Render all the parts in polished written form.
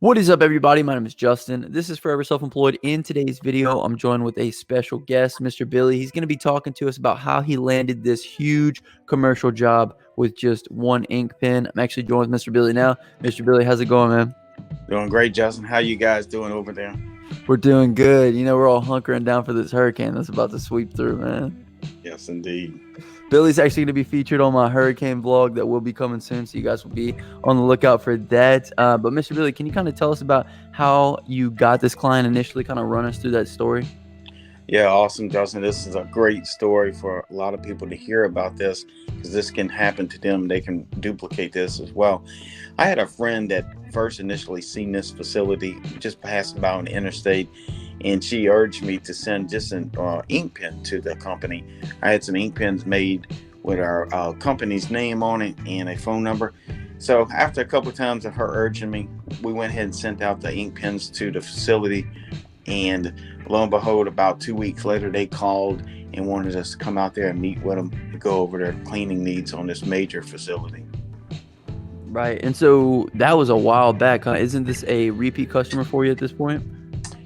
What is up, everybody? My name is Justin. This is Forever Self-Employed. In today's video, I'm joined with a special guest, Mr. Billy. He's going to be talking to us about how he landed this huge commercial job with just one ink pen. I'm actually joined with Mr. Billy now. Mr. Billy, how's it going, man? Doing great, Justin. How you guys doing over there? We're doing good. You know, we're all hunkering down for this hurricane that's about to sweep through, man. Yes, indeed. Billy's actually going to be featured on my hurricane vlog that will be coming soon, so you guys will be on the lookout for that. But Mr. Billy, can you kind of tell us about how you got this client initially? Kind of run us through that story. Yeah, awesome, Justin. This is a great story for a lot of people to hear about this because this can happen to them. They can duplicate this as well. I had a friend that first initially seen this facility just passing by on the interstate, and she urged me to send just an ink pen to the company. I had some ink pens made with our company's name on it and a phone number. So after a couple of times of her urging me, we went ahead and sent out the ink pens to the facility. And lo and behold, about 2 weeks later, they called and wanted us to come out there and meet with them to go over their cleaning needs on this major facility. Right. And so that was a while back. Isn't this a repeat customer for you at this point?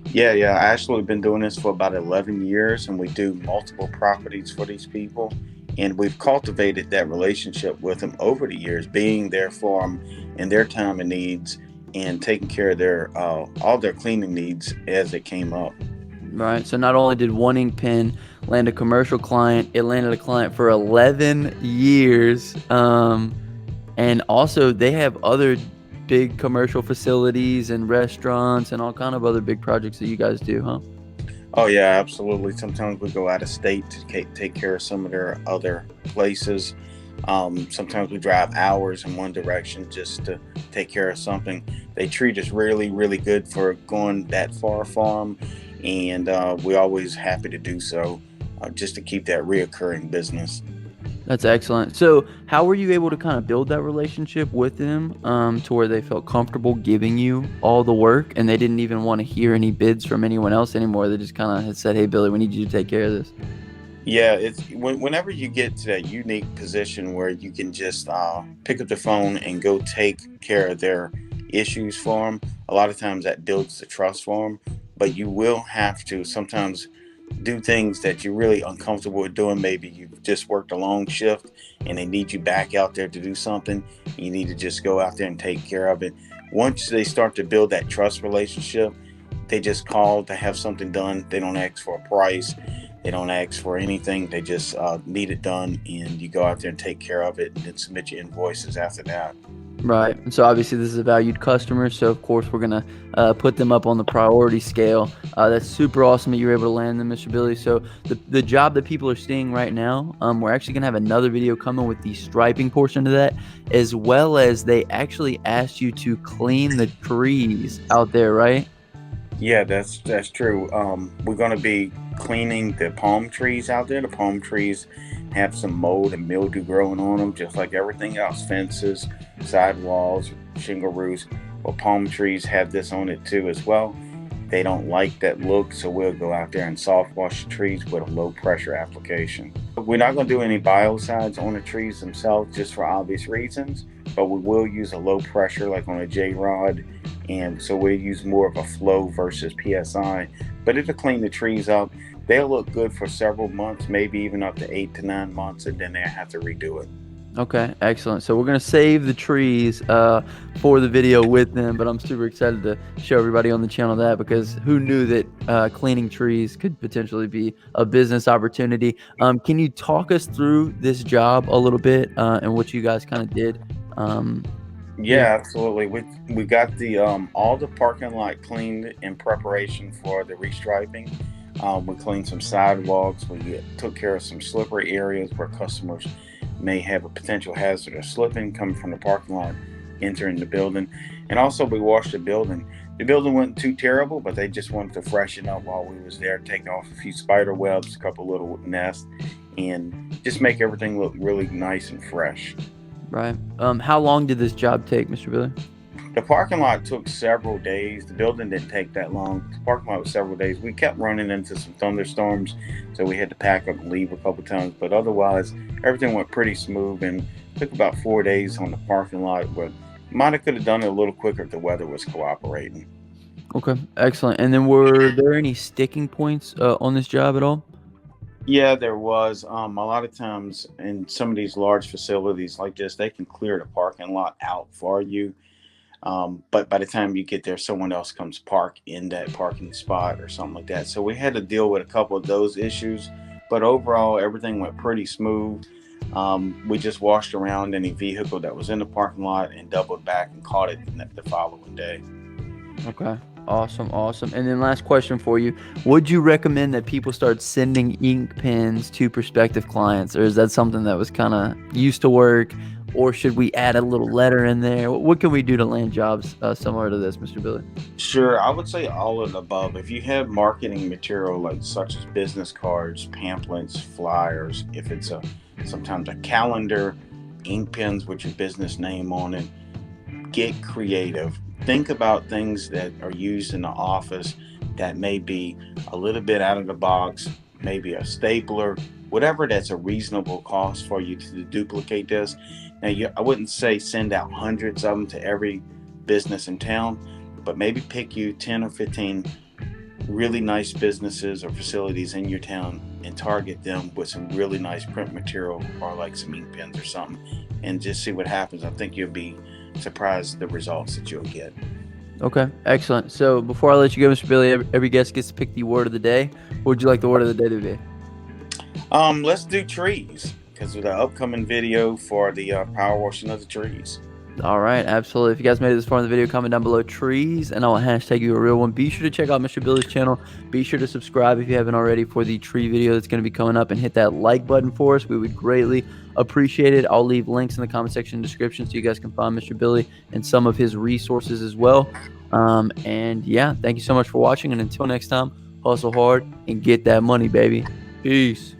Yeah. I actually been doing this for about 11 years, and we do multiple properties for these people. And we've cultivated that relationship with them over the years, being there for them in their time and needs and taking care of their all their cleaning needs as they came up. Right. So not only did one ink pen land a commercial client, it landed a client for 11 years. And also they have other big commercial facilities and restaurants and all kind of other big projects that you guys do, huh? Oh yeah, absolutely. Sometimes we go out of state to take care of some of their other places. Sometimes we drive hours in one direction just to take care of something. They treat us really, really good for going that far from, and we're always happy to do so, just to keep that reoccurring business. That's excellent. So how were you able to kind of build that relationship with them to where they felt comfortable giving you all the work and they didn't even want to hear any bids from anyone else anymore? They just kind of had said, hey, Billy, we need you to take care of this. Yeah, it's whenever you get to that unique position where you can just pick up the phone and go take care of their issues for them, a lot of times that builds the trust for them. But you will have to sometimes do things that you're really uncomfortable with doing. Maybe you've just worked a long shift and they need you back out there to do something. You need to just go out there and take care of it. Once they start to build that trust relationship, they just call to have something done. They don't ask for a price. They don't ask for anything. They just need it done, and you go out there and take care of it and then submit your invoices after that. Right. And so obviously this is a valued customer. So of course we're going to put them up on the priority scale. That's super awesome that you were able to land them, Mr. Billy. So the job that people are seeing right now, we're actually going to have another video coming with the striping portion of that, as well as they actually asked you to clean the trees out there, right? Yeah, that's true. We're going to be cleaning the palm trees out there. The palm trees have some mold and mildew growing on them, just like everything else. Fences, sidewalls, shingle roofs. Well, palm trees have this on it too as well. They don't like that look, so we'll go out there and soft wash the trees with a low pressure application. We're not going to do any biocides on the trees themselves just for obvious reasons, but we will use a low pressure like on a J-Rod, and so we'll use more of a flow versus PSI, but it'll clean the trees up. They'll look good for several months, maybe even up to 8 to 9 months, and then they'll have to redo it. Okay, excellent. So we're going to save the trees for the video with them, but I'm super excited to show everybody on the channel that, because who knew that cleaning trees could potentially be a business opportunity. Can you talk us through this job a little bit and what you guys kind of did? Yeah, absolutely. We got the all the parking lot cleaned in preparation for the restriping. We cleaned some sidewalks. We took care of some slippery areas where customers may have a potential hazard of slipping coming from the parking lot, entering the building. And also we washed the building. The building wasn't too terrible, but they just wanted to freshen up while we was there, take off a few spider webs, a couple little nests, and just make everything look really nice and fresh. Right. How long did this job take, Mr. Billy? The parking lot took several days. The building didn't take that long. The parking lot was several days. We kept running into some thunderstorms, so we had to pack up and leave a couple times. But otherwise, everything went pretty smooth and took about 4 days on the parking lot with Might have could have done it a little quicker if the weather was cooperating. Okay, excellent. And then were there any sticking points on this job at all? Yeah, there was. A lot of times in some of these large facilities like this, they can clear the parking lot out for you. But by the time you get there, someone else comes park in that parking spot or something like that. So we had to deal with a couple of those issues. But overall, everything went pretty smooth. We just washed around any vehicle that was in the parking lot and doubled back and caught it the following day. Okay. Awesome, awesome. And then last question for you. Would you recommend that people start sending ink pens to prospective clients, or is that something that was kind of used to work, or should we add a little letter in there? What can we do to land jobs similar to this, Mr. Billy? Sure, I would say all of the above. If you have marketing material like such as business cards, pamphlets, flyers, if it's sometimes a calendar, ink pens with your business name on it, get creative. Think about things that are used in the office that may be a little bit out of the box, maybe a stapler, whatever that's a reasonable cost for you to duplicate this. Now, I wouldn't say send out hundreds of them to every business in town, but maybe pick you 10 or 15 really nice businesses or facilities in your town and target them with some really nice print material or like some ink pens or something, and just see what happens. I think you'll be surprised at the results that you'll get. Okay, excellent. So before I let you go, Mr. Billy, every guest gets to pick the word of the day. What would you like the word of the day to be? Let's do trees, because of the upcoming video for the power washing of the trees. All right, absolutely. If you guys made it this far in the video, comment down below trees, and I'll hashtag you a real one. Be sure to check out Mr. Billy's channel. Be sure to subscribe if you haven't already for the tree video that's going to be coming up, and hit that like button for us. We would greatly appreciate it. I'll leave links in the comment section and description so you guys can find Mr. Billy and some of his resources as well. And yeah, thank you so much for watching, and until next time, hustle hard and get that money, baby. Peace.